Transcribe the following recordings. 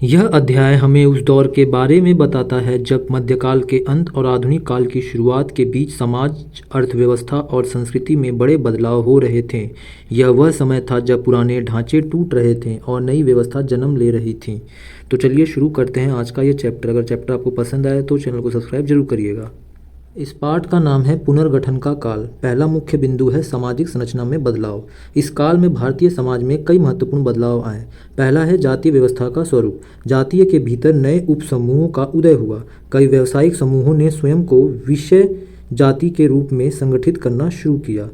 यह अध्याय हमें उस दौर के बारे में बताता है जब मध्यकाल के अंत और आधुनिक काल की शुरुआत के बीच समाज, अर्थव्यवस्था और संस्कृति में बड़े बदलाव हो रहे थे। यह वह समय था जब पुराने ढांचे टूट रहे थे और नई व्यवस्था जन्म ले रही थी। तो चलिए शुरू करते हैं आज का ये चैप्टर। अगर चैप्टर आपको पसंद आए तो चैनल को सब्सक्राइब जरूर करिएगा। इस पाठ का नाम है पुनर्गठन का काल। पहला मुख्य बिंदु है सामाजिक संरचना में बदलाव। इस काल में भारतीय समाज में कई महत्वपूर्ण बदलाव आए। पहला है जातीय व्यवस्था का स्वरूप। जातीय के भीतर नए उपसमूहों का उदय हुआ। कई व्यावसायिक समूहों ने स्वयं को विषय जाति के रूप में संगठित करना शुरू किया।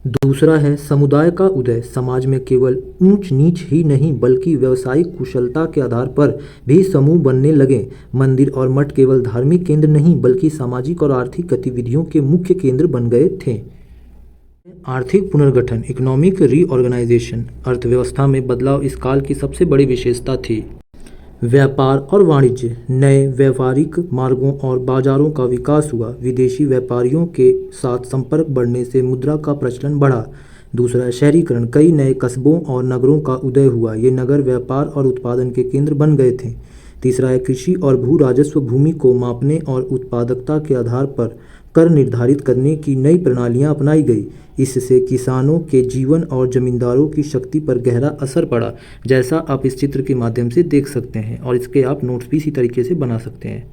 दूसरा है समुदाय का उदय। समाज में केवल ऊंच नीच ही नहीं बल्कि व्यावसायिक कुशलता के आधार पर भी समूह बनने लगे। मंदिर और मठ केवल धार्मिक केंद्र नहीं बल्कि सामाजिक और आर्थिक गतिविधियों के मुख्य केंद्र बन गए थे। आर्थिक पुनर्गठन, इकोनॉमिक रीऑर्गेनाइजेशन। अर्थव्यवस्था में बदलाव इस काल की सबसे बड़ी विशेषता थी। व्यापार और वाणिज्य, नए व्यापारिक मार्गों और बाजारों का विकास हुआ। विदेशी व्यापारियों के साथ संपर्क बढ़ने से मुद्रा का प्रचलन बढ़ा। दूसरा, शहरीकरण। कई नए कस्बों और नगरों का उदय हुआ। ये नगर व्यापार और उत्पादन के केंद्र बन गए थे। तीसरा है कृषि और भू राजस्व। भूमि को मापने और उत्पादकता के आधार पर कर निर्धारित करने की नई प्रणालियां अपनाई गई। इससे किसानों के जीवन और जमींदारों की शक्ति पर गहरा असर पड़ा, जैसा आप इस चित्र के माध्यम से देख सकते हैं, और इसके आप नोट्स भी इसी तरीके से बना सकते हैं।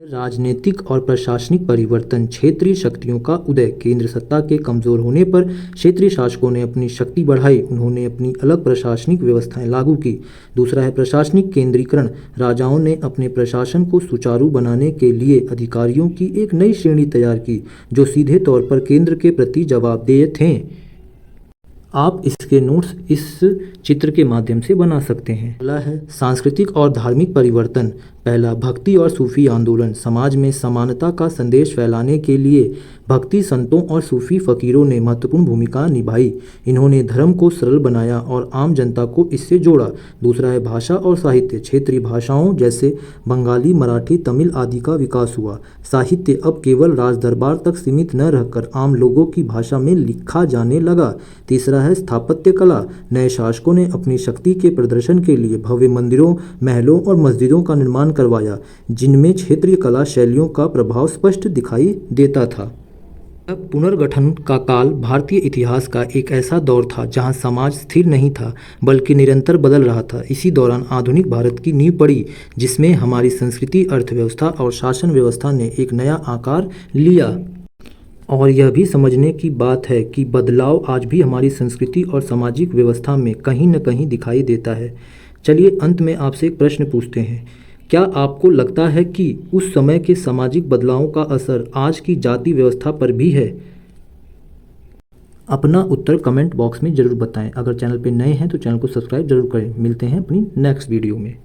राजनीतिक और प्रशासनिक परिवर्तन, क्षेत्रीय शक्तियों का उदय। केंद्र सत्ता के कमजोर होने पर क्षेत्रीय शासकों ने अपनी शक्ति बढ़ाई। उन्होंने अपनी अलग प्रशासनिक व्यवस्थाएं लागू की। दूसरा है प्रशासनिक केंद्रीकरण। राजाओं ने अपने प्रशासन को सुचारू बनाने के लिए अधिकारियों की एक नई श्रेणी तैयार की जो सीधे तौर पर केंद्र के प्रति जवाबदेह थे। आप इसके नोट्स इस चित्र के माध्यम से बना सकते हैं। अगला है सांस्कृतिक और धार्मिक परिवर्तन। पहला, भक्ति और सूफी आंदोलन। समाज में समानता का संदेश फैलाने के लिए भक्ति संतों और सूफी फकीरों ने महत्वपूर्ण भूमिका निभाई। इन्होंने धर्म को सरल बनाया और आम जनता को इससे जोड़ा। दूसरा है भाषा और साहित्य। क्षेत्रीय भाषाओं जैसे बंगाली, मराठी, तमिल आदि का विकास हुआ। साहित्य अब केवल राज दरबार तक सीमित न रहकर आम लोगों की भाषा में लिखा जाने लगा। तीसरा है स्थापत्य कला। नए शासकों ने अपनी शक्ति के प्रदर्शन के लिए भव्य मंदिरों, महलों और मस्जिदों का निर्माण करवाया, जिनमें क्षेत्रीय कला शैलियों का प्रभाव स्पष्ट दिखाई देता था। पुनर्गठन का काल भारतीय इतिहास का एक ऐसा दौर था जहां समाज स्थिर नहीं था बल्कि निरंतर बदल रहा था। इसी दौरान आधुनिक भारत की नींव पड़ी, जिसमें हमारी संस्कृति, अर्थव्यवस्था और शासन व्यवस्था ने एक नया आकार लिया। और यह भी समझने की बात है कि बदलाव आज भी हमारी संस्कृति और सामाजिक व्यवस्था में कहीं न कहीं दिखाई देता है। चलिए अंत में आपसे एक प्रश्न पूछते हैं। क्या आपको लगता है कि उस समय के सामाजिक बदलावों का असर आज की जाति व्यवस्था पर भी है? अपना उत्तर कमेंट बॉक्स में ज़रूर बताएं। अगर चैनल पर नए हैं तो चैनल को सब्सक्राइब जरूर करें। मिलते हैं अपनी नेक्स्ट वीडियो में।